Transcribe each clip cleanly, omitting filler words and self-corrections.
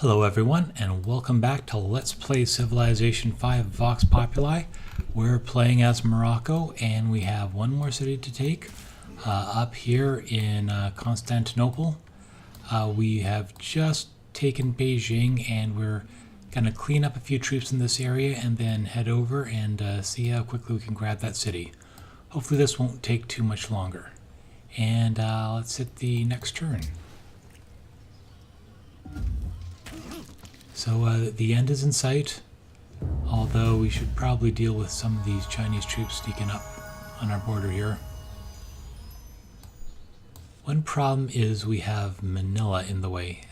Hello everyone, and welcome back to Let's Play Civilization 5 Vox Populi. We're playing as Morocco, and we have one more city to take up here in Constantinople. We have just taken Beijing, and we're going to clean up a few troops in this area and then head over and see how quickly we can grab that city. Hopefully this won't take too much longer. And let's hit the next turn. So the end is in sight, although we should probably deal with some of these Chinese troops sneaking up on our border here. One problem is we have Manila in the way.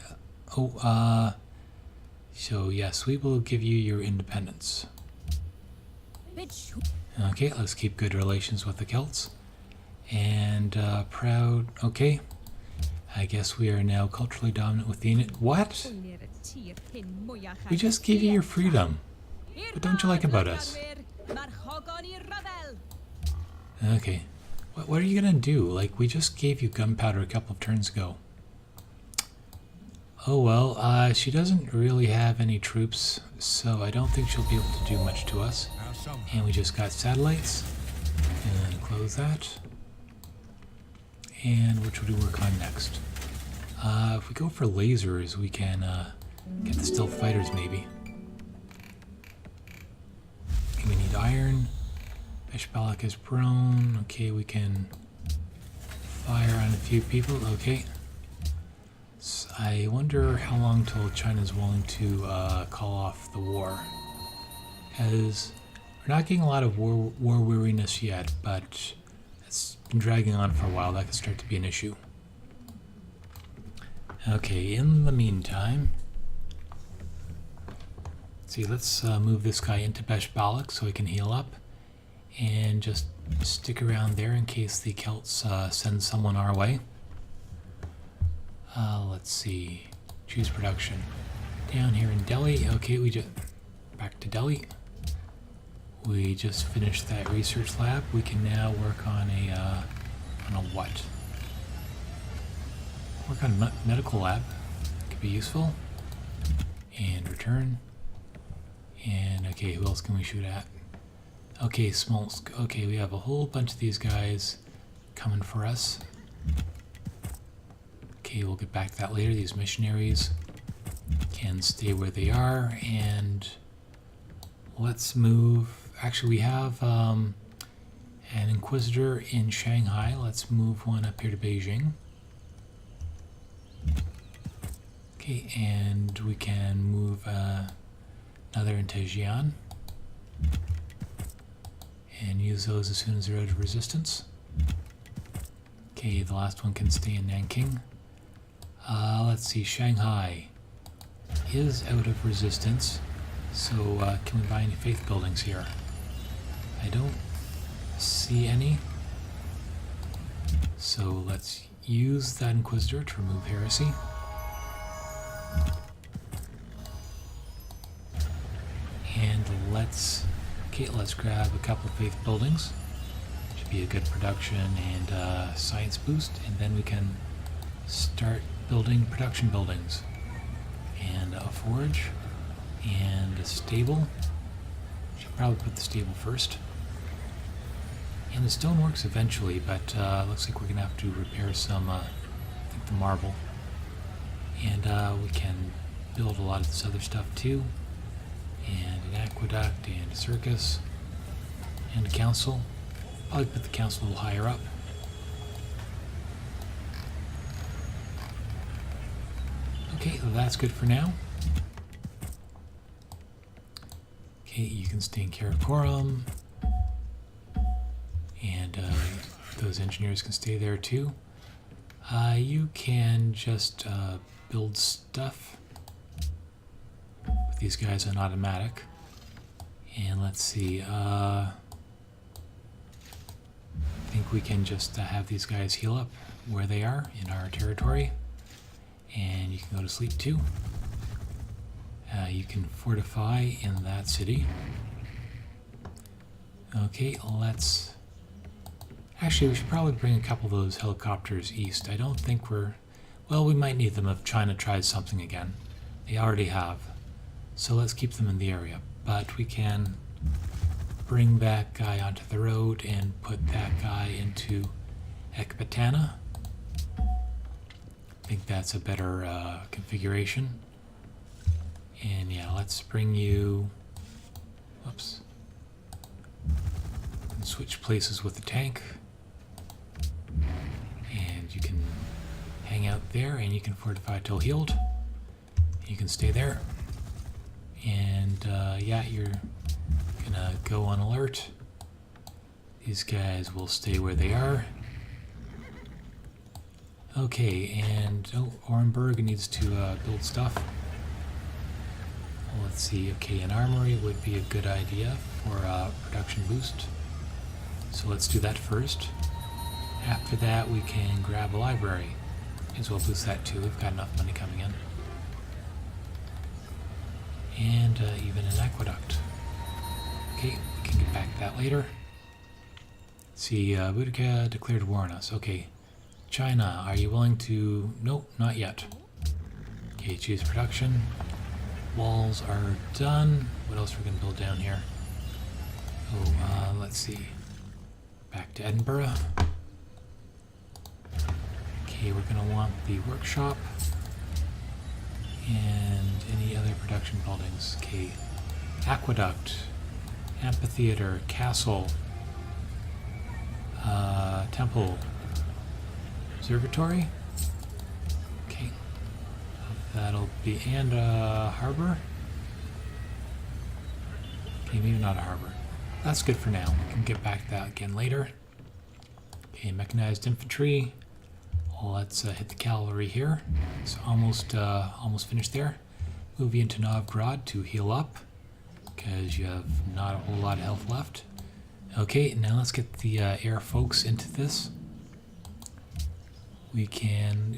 So yes, we will give you your independence. Okay, let's keep good relations with the Celts. And proud, okay. I guess we are now culturally dominant with the unit. What? We just gave you your freedom. What don't you like about us? Okay. What are you gonna do? Like, we just gave you gunpowder a couple of turns ago. Oh well, she doesn't really have any troops, so I don't think she'll be able to do much to us. And we just got satellites. And close that. And which would we work on next? If we go for lasers, we can get the stealth fighters maybe. Okay, we need iron. Beshbalak is prone. Okay, we can fire on a few people. Okay. So I wonder how long till China's willing to call off the war. As we're not getting a lot of war weariness yet, but it's been dragging on for a while. That could start to be an issue. Okay, in the meantime, let's move this guy into Beshbalak so he can heal up, and just stick around there in case the Celts send someone our way. Let's see, choose production. Down here in Delhi, okay, back to Delhi. We just finished that research lab. We can now work on a what? Work on medical lab. Could be useful. And return. And okay, who else can we shoot at? Okay, Smolsk. Okay, we have a whole bunch of these guys coming for us. Okay, we'll get back to that later. These missionaries can stay where they are, and let's move. Actually, we have an Inquisitor in Shanghai. Let's move one up here to Beijing. Okay, and we can move another into Xi'an and use those as soon as they're out of resistance. Okay, the last one can stay in Nanking. Let's see, Shanghai is out of resistance, so can we buy any faith buildings here? I don't see any. So let's use that Inquisitor to remove heresy. And let's grab a couple of faith buildings. Should be a good production and science boost, and then we can start building production buildings. And a forge and a stable. Should probably put the stable first. And the stone works eventually, but looks like we're gonna have to repair some, I think the marble. And we can build a lot of this other stuff too. And an aqueduct and a circus and a council. Probably put the council a little higher up. Okay, that's good for now. Okay, you can stay in Karakoram. And those engineers can stay there too. You can just build stuff with these guys on automatic. And let's see, I think we can just have these guys heal up where they are in our territory. And you can go to sleep too. You can fortify in that city. Okay, let's... Actually, we should probably bring a couple of those helicopters east. I don't think we're... Well, we might need them if China tries something again. They already have. So let's keep them in the area. But we can bring that guy onto the road and put that guy into Ecbatana. I think that's a better configuration. And yeah, let's bring you... Whoops. And switch places with the tank. And you can hang out there and you can fortify till healed. You can stay there. And yeah, you're gonna go on alert. These guys will stay where they are. Okay, and Orenburg needs to build stuff. Well, let's see. Okay, an armory would be a good idea for a production boost. So let's do that first. After that, we can grab a library. May as well boost that too. We've got enough money coming in. And even an aqueduct. Okay, we can get back to that later. Let's see, Boudica declared war on us. Okay. China, are you willing to... Nope, not yet. Okay, choose production. Walls are done. What else are we going to build down here? Oh, let's see. Back to Edinburgh. Okay, we're going to want the workshop. And any other production buildings. Okay, aqueduct, amphitheater, castle, temple, observatory. Okay, that'll be, and a harbor. Okay, maybe not a harbor. That's good for now. We can get back to that again later. Okay, mechanized infantry. Let's hit the cavalry here. It's almost finished there. Move you into Novgorod to heal up, because you have not a whole lot of health left. Okay, now let's get the air folks into this. We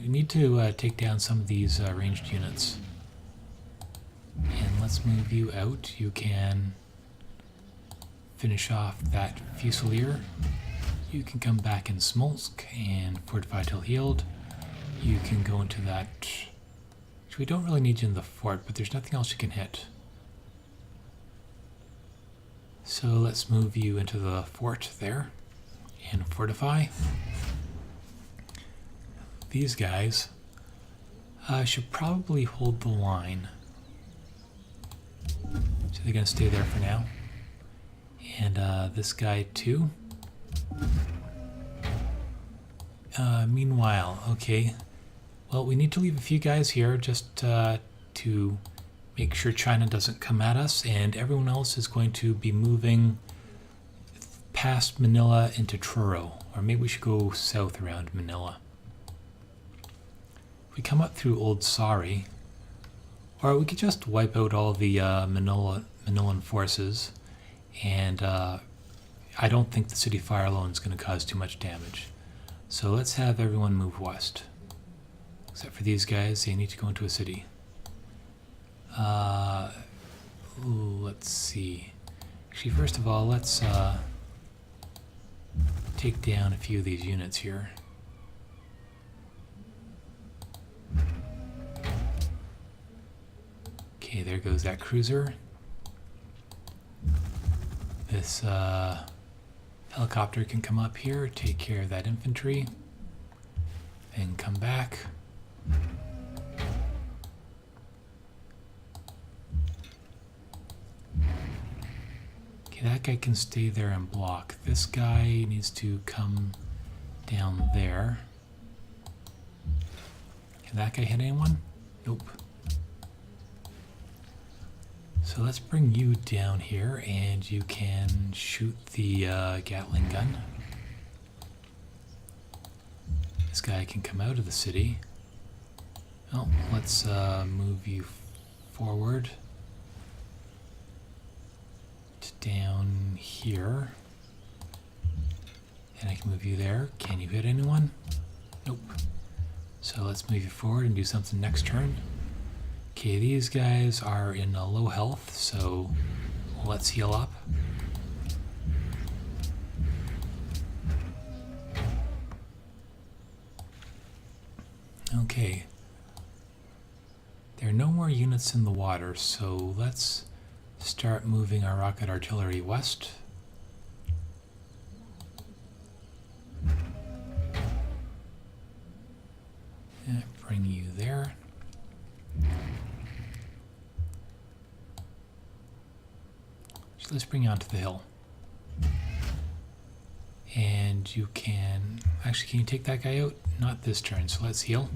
need to take down some of these ranged units. And let's move you out. You can finish off that Fusilier. You can come back in Smolsk and fortify till healed. You can go into that... We don't really need you in the fort, but there's nothing else you can hit. So let's move you into the fort there and fortify. These guys should probably hold the line. So they're going to stay there for now. And this guy too. Meanwhile, okay. Well, we need to leave a few guys here just to make sure China doesn't come at us, and everyone else is going to be moving past Manila into Truro, or maybe we should go south around Manila. If we come up through Old Sari, or we could just wipe out all the Manilan forces, and I don't think the city fire alone is going to cause too much damage. So let's have everyone move west. Except for these guys, they need to go into a city. Let's see. Actually, first of all, let's take down a few of these units here. Okay, there goes that cruiser. This helicopter can come up here, take care of that infantry, and come back. Okay, that guy can stay there and block. This guy needs to come down there. Can that guy hit anyone? Nope. So let's bring you down here, and you can shoot the Gatling gun. This guy can come out of the city. Oh, let's move you forward to down here. And I can move you there. Can you hit anyone? Nope. So let's move you forward and do something next turn. Okay, these guys are in low health, so let's heal up. Okay. There are no more units in the water, so let's start moving our rocket artillery west. Bring you there. So let's bring you onto the hill. And you can... Actually, can you take that guy out? Not this turn, so let's heal.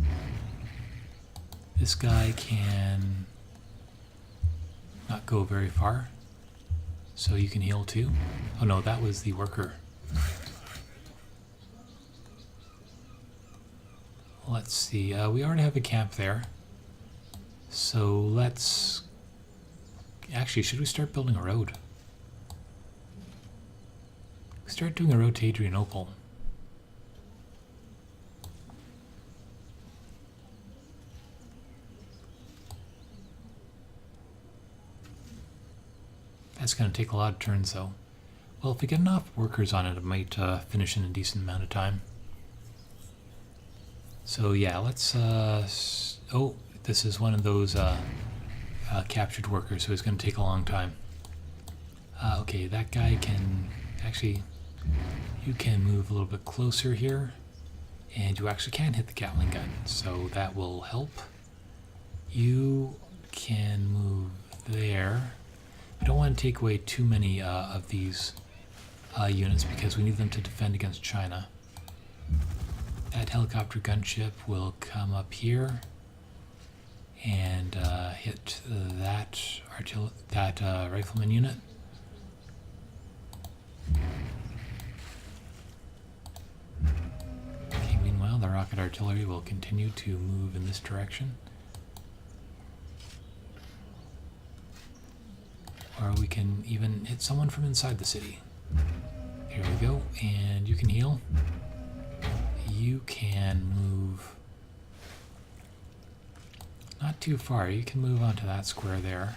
This guy can not go very far, so you can heal too. Oh no, that was the worker. Let's see, we already have a camp there, so let's... Actually, should we start building a road? Start doing a road to Adrianople. That's going to take a lot of turns, though. Well, if we get enough workers on it, it might finish in a decent amount of time. So yeah, let's... oh, this is one of those captured workers, so it's going to take a long time. Okay, that guy can... Actually, you can move a little bit closer here, and you actually can hit the Gatling gun, so that will help. You can move there. I don't want to take away too many of these units because we need them to defend against China. That helicopter gunship will come up here and hit that rifleman unit. Okay, meanwhile, the rocket artillery will continue to move in this direction. Or we can even hit someone from inside the city. Here we go, and you can heal. You can move not too far. You can move onto that square there.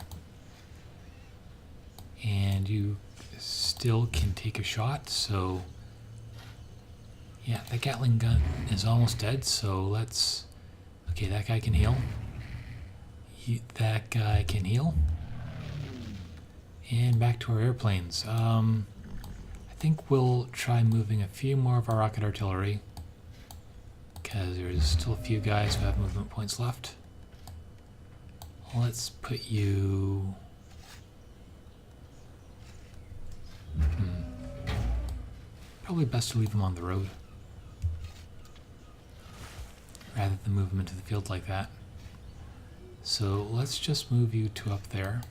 And you still can take a shot, so yeah, the Gatling gun is almost dead, so let's... Okay, that guy can heal. That guy can heal. And back to our airplanes. I think we'll try moving a few more of our rocket artillery, because there's still a few guys who have movement points left. Let's put you... Probably best to leave them on the road, rather than move them into the field like that. So let's just move you to up there.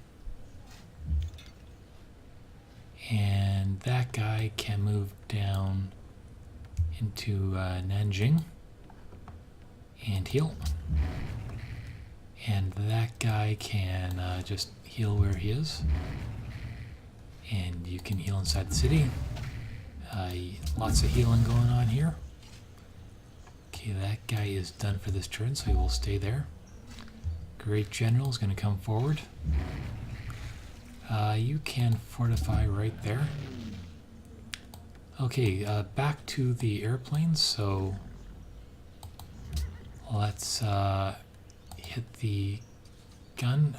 And that guy can move down into Nanjing and heal. And that guy can just heal where he is. And you can heal inside the city. Lots of healing going on here. Okay, that guy is done for this turn, so he will stay there. Great General is going to come forward. You can fortify right there. Okay, back to the airplanes, so let's hit the gun.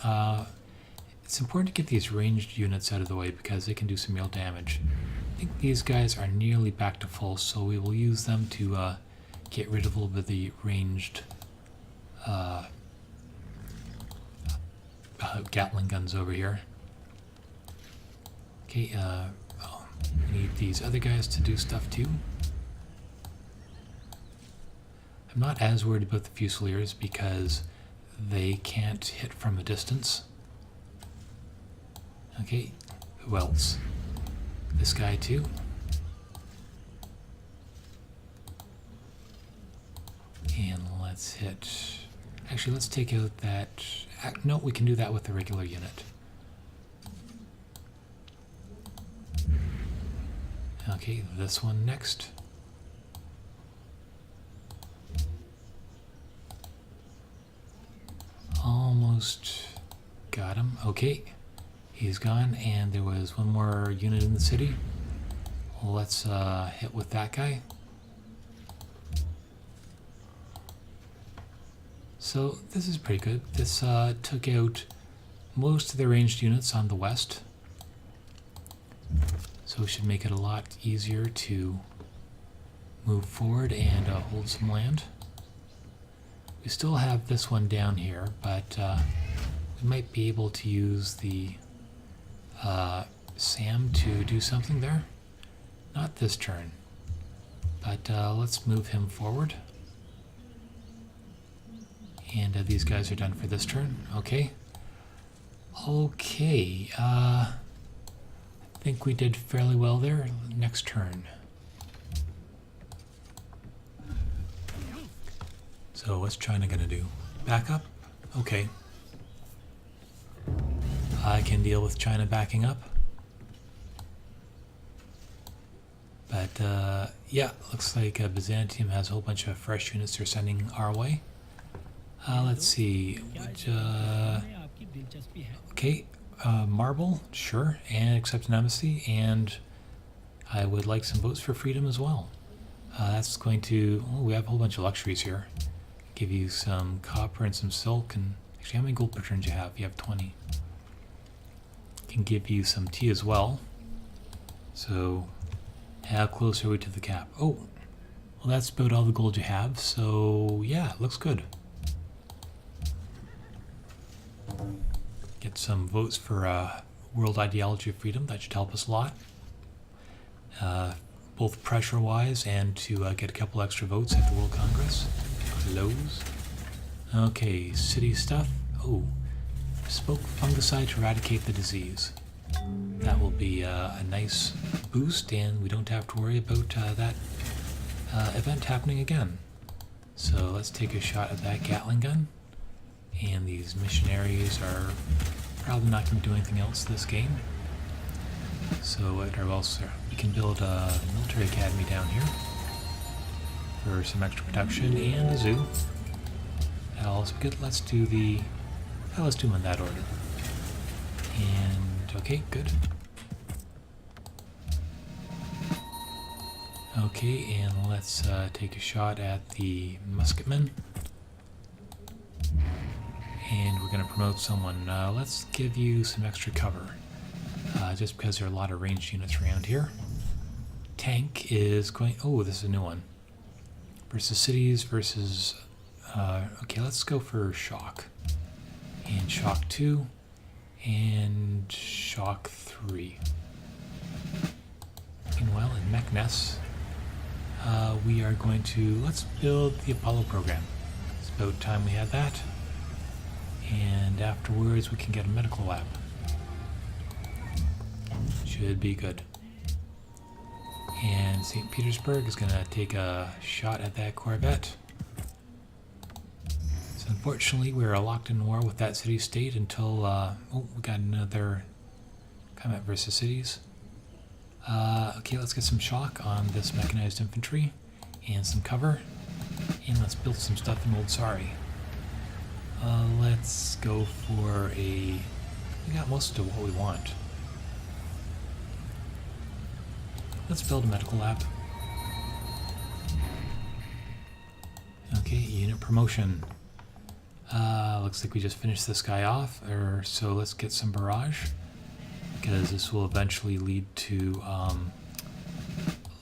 It's important to get these ranged units out of the way because they can do some real damage. I think these guys are nearly back to full, so we will use them to get rid of a little bit of the ranged Gatling guns over here. Okay, we need these other guys to do stuff too. I'm not as worried about the Fusiliers because they can't hit from a distance. Okay, who else? This guy too. And let's hit... Actually, let's take out that... No, we can do that with the regular unit. Okay, this one next. Almost got him. Okay, he's gone, and there was one more unit in the city. Let's hit with that guy. So this is pretty good. This took out most of the ranged units on the west. So it should make it a lot easier to move forward and hold some land. We still have this one down here, but we might be able to use the Sam to do something there. Not this turn, but let's move him forward. And these guys are done for this turn. Okay. Okay. I think we did fairly well there. Next turn. So what's China gonna do? Back up? Okay. I can deal with China backing up. But yeah, looks like Byzantium has a whole bunch of fresh units they're sending our way. Let's see. Okay, marble, sure, and accept an amnesty, and I would like some votes for freedom as well. That's going to. Oh, we have a whole bunch of luxuries here. Give you some copper and some silk, and actually, how many gold per turn do you have? You have 20. Can give you some tea as well. So, how close are we to the cap? Oh, well, that's about all the gold you have. So, yeah, it looks good. Get some votes for world ideology of freedom. That should help us a lot, both pressure-wise and to get a couple extra votes at the World Congress. Close. Okay, city stuff. Oh, bespoke fungicide to eradicate the disease. That will be a nice boost, and we don't have to worry about that event happening again. So let's take a shot at that Gatling gun. And these missionaries are probably not going to do anything else this game. So what else? We can build a military academy down here for some extra production and a zoo. That'll also be good. Let's do the. Let's do them in that order. And okay, good. Okay, and let's take a shot at the musketmen. And we're going to promote someone. Let's give you some extra cover, just because there are a lot of ranged units around here. Tank is going. Oh, this is a new one. Versus cities versus. Okay, let's go for shock. And shock 2. And shock 3. Meanwhile, in Meknes, we are going to. Let's build the Apollo program. It's about time we had that. And afterwards, we can get a medical lab. Should be good. And St. Petersburg is going to take a shot at that Corvette. So unfortunately, we are locked in war with that city-state until... oh, we got another combat versus cities. Okay, let's get some shock on this mechanized infantry. And some cover. And let's build some stuff in Old Sari. Let's go for a... We got most of what we want. Let's build a medical lab. Okay, unit promotion. Looks like we just finished this guy off, so let's get some barrage, because this will eventually lead to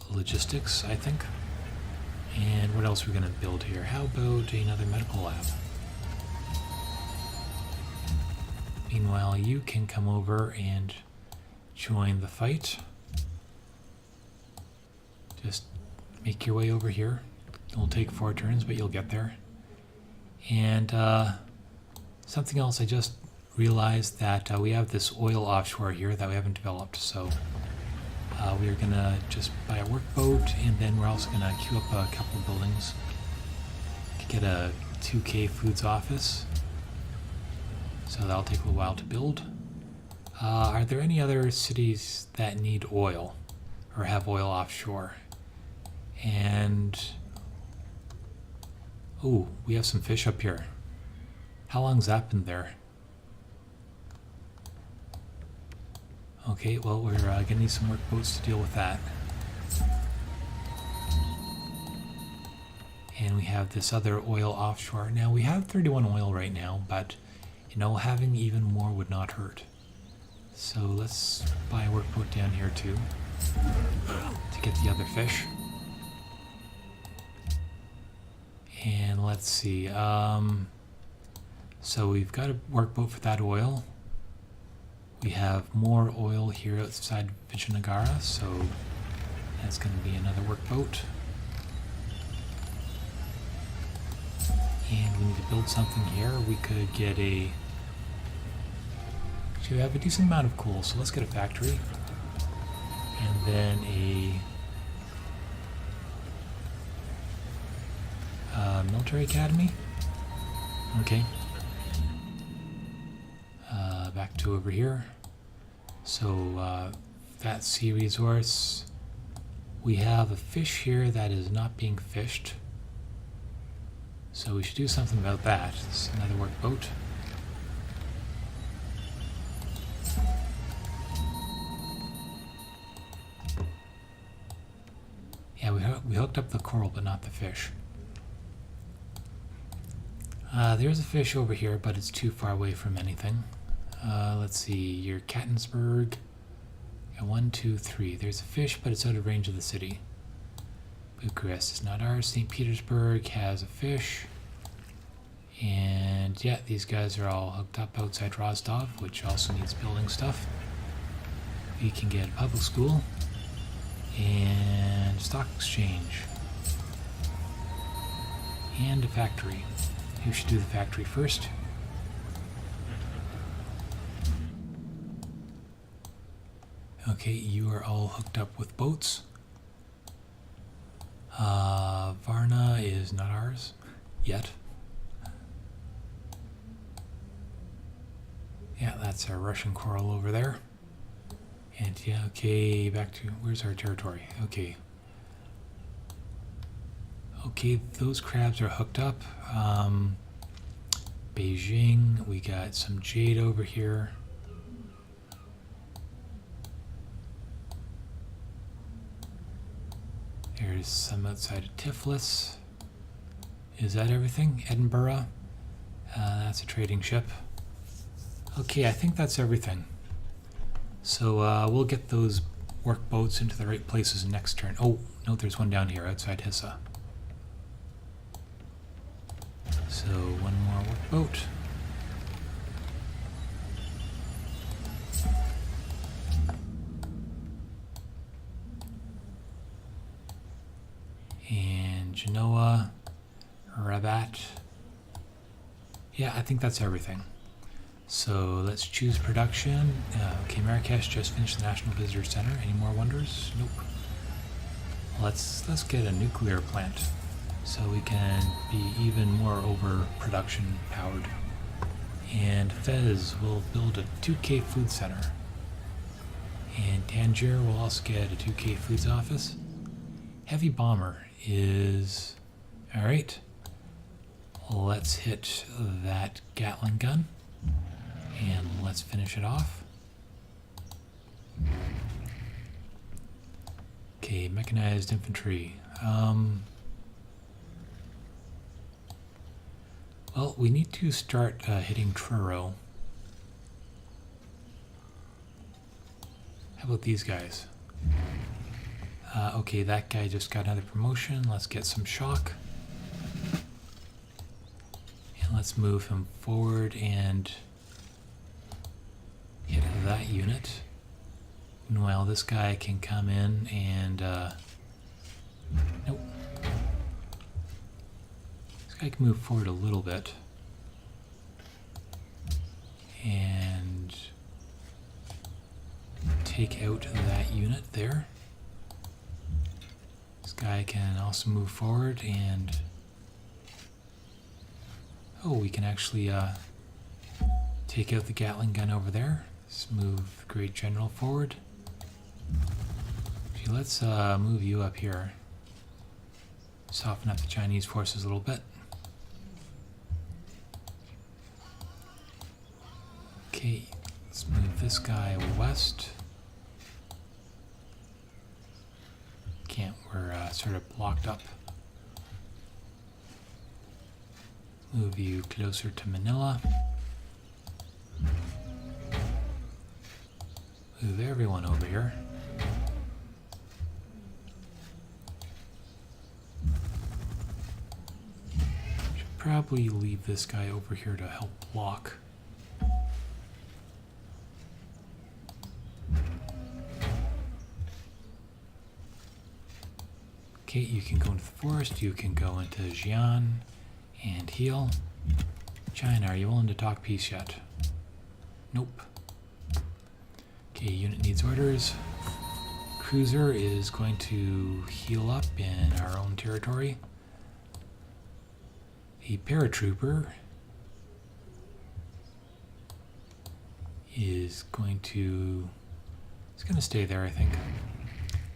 logistics, I think. And what else are we going to build here? How about another medical lab? Meanwhile, you can come over and join the fight. Just make your way over here. It'll take 4 turns, but you'll get there. And something else, I just realized that we have this oil offshore here that we haven't developed. So we are going to just buy a workboat, and then we're also going to queue up a couple of buildings. Get a 2K foods office. So that'll take a little while to build. Are there any other cities that need oil or have oil offshore? And oh, we have some fish up here. How long's that been there? Okay, well, we're gonna need some workboats to deal with that. And we have this other oil offshore. Now we have 31 oil right now, but you know, having even more would not hurt. So let's buy a workboat down here too, to get the other fish. And let's see, so we've got a workboat for that oil. We have more oil here outside Vijayanagara, so that's going to be another workboat. And we need to build something here. We could get a... Actually, we have a decent amount of coal, so let's get a factory. And then a... military academy? Okay. Back to over here. So, that sea resource. We have a fish here that is not being fished. So we should do something about that. It's another workboat. Yeah, we hooked up the coral, but not the fish. There's a fish over here, but it's too far away from anything. Let's see, you're Kattensburg. Yeah, 1, 2, 3. There's a fish, but it's out of range of the city. Bucharest is not ours. St. Petersburg has a fish. And yeah, these guys are all hooked up outside Rostov, which also needs building stuff. We can get a public school and stock exchange and a factory. You should do the factory first. Okay, you are all hooked up with boats. Varna is not ours yet. Yeah, that's our Russian coral over there. And yeah, okay, back to, where's our territory? Okay. Okay, those crabs are hooked up. Beijing, we got some jade over here. There's some outside of Tiflis. Is that everything? Edinburgh? That's a trading ship. Okay, I think that's everything. So we'll get those workboats into the right places next turn. Oh, no, there's one down here outside Hissa. So one more workboat. And Genoa, Rabat. Yeah, I think that's everything. So let's choose production. Okay, Marrakesh just finished the National Visitor Center. Any more wonders? Nope. Let's get a nuclear plant so we can be even more overproduction powered. And Fez will build a 2K food center. And Tangier will also get a 2K foods office. Heavy bomber is... Alright. Let's hit that Gatling gun. And let's finish it off. Okay, mechanized infantry. Well, we need to start hitting Truro. How about these guys? Okay, that guy just got another promotion. Let's get some shock. And let's move him forward and hit that unit. Meanwhile, this guy can come in and... nope. This guy can move forward a little bit. And take out that unit there. This guy can also move forward and... Oh, we can actually take out the Gatling gun over there. Let's move the Great General forward. Okay, let's move you up here. Soften up the Chinese forces a little bit. Okay, let's move this guy west. Can't, we're sort of blocked up. Move you closer to Manila. Move everyone over here. Should probably leave this guy over here to help block. Okay, you can go into the forest, you can go into Xi'an and heal. China, are you willing to talk peace yet? Nope. Okay, unit needs orders. Cruiser is going to heal up in our own territory. A paratrooper is going to stay there, I think.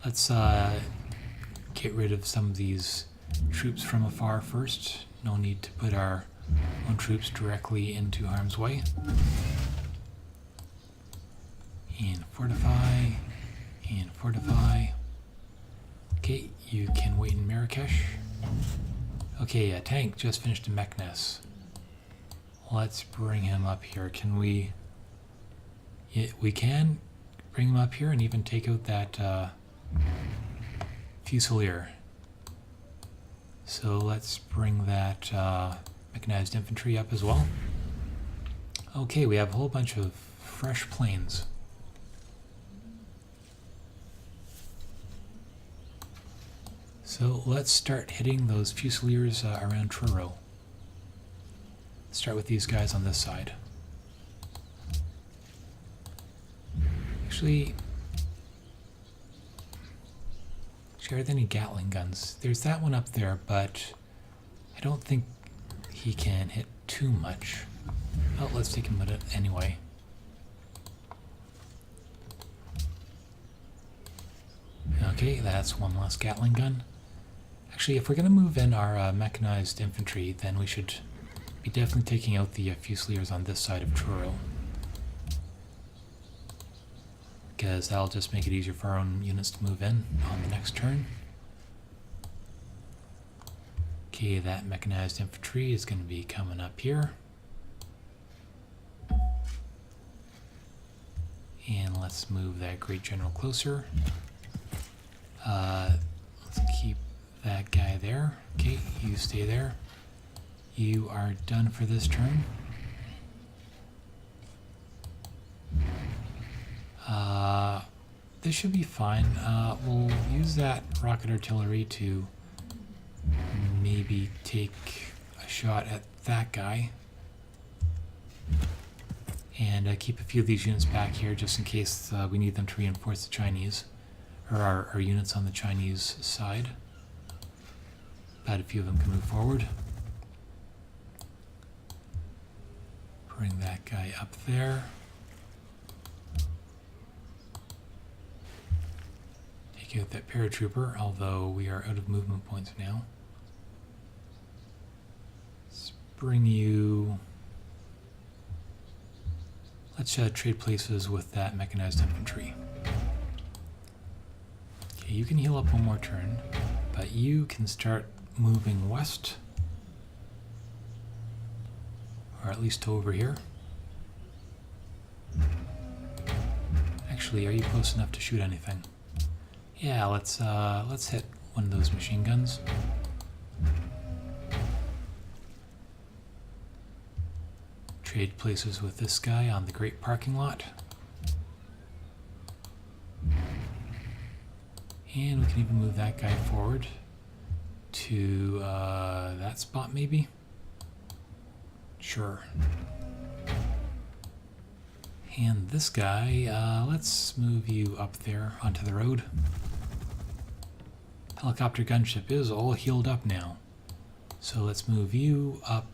Let's get rid of some of these troops from afar first. No need to put our own troops directly into harm's way. And fortify, and fortify. Okay, you can wait in Marrakesh. Okay, a tank just finished in Meknes. Let's bring him up here. Can we? Yeah, we can bring him up here and even take out that Fusilier. So let's bring that mechanized infantry up as well. Okay, we have a whole bunch of fresh planes. So let's start hitting those Fusiliers around Truro. Start with these guys on this side. Actually, are there any Gatling guns? There's that one up there, but I don't think he can hit too much. Oh, let's take him with it anyway. Okay, that's one less Gatling gun. Actually, if we're going to move in our mechanized infantry, then we should be definitely taking out the Fusiliers on this side of Truro, because that'll just make it easier for our own units to move in on the next turn. Okay, that mechanized infantry is going to be coming up here. And let's move that Great General closer. Let's keep that guy there. Okay, you stay there. You are done for this turn. This should be fine. We'll use that rocket artillery to maybe take a shot at that guy. And keep a few of these units back here just in case we need them to reinforce the Chinese, or our units on the Chinese side. But a few of them can move forward. Bring that guy up there. Take out that paratrooper, although we are out of movement points now. Let's bring you... Let's trade places with that mechanized infantry. Okay, you can heal up one more turn, but you can start moving west. Or at least over here. Actually, are you close enough to shoot anything? Yeah, let's hit one of those machine guns. Trade places with this guy on the great parking lot. And we can even move that guy forward to that spot maybe? Sure. And this guy, let's move you up there onto the road. Helicopter gunship is all healed up now. So let's move you up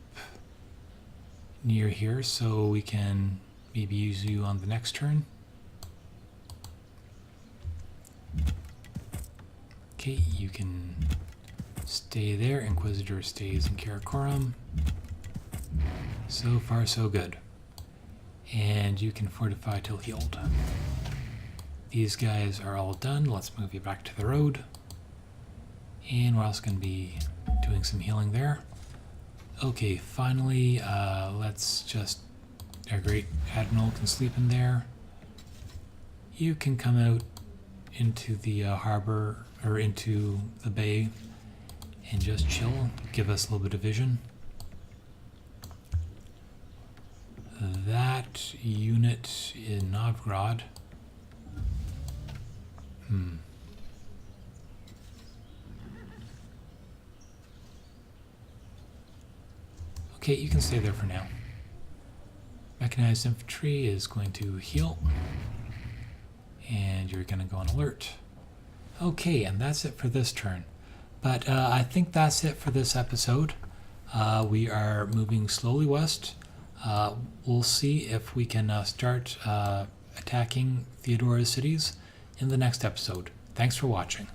near here so we can maybe use you on the next turn. Okay, you can stay there. Inquisitor stays in Karakoram. So far, so good. And you can fortify till healed. These guys are all done. Let's move you back to the road. And we're also going to be doing some healing there. Okay, finally, let's just... Our great admiral can sleep in there. You can come out into the harbor, or into the bay, and just chill. Give us a little bit of vision. That unit in Novgorod. Okay, you can stay there for now. Mechanized infantry is going to heal. And you're going to go on alert. Okay, and that's it for this turn. But I think that's it for this episode. We are moving slowly west. We'll see if we can start attacking Theodora's cities in the next episode. Thanks for watching.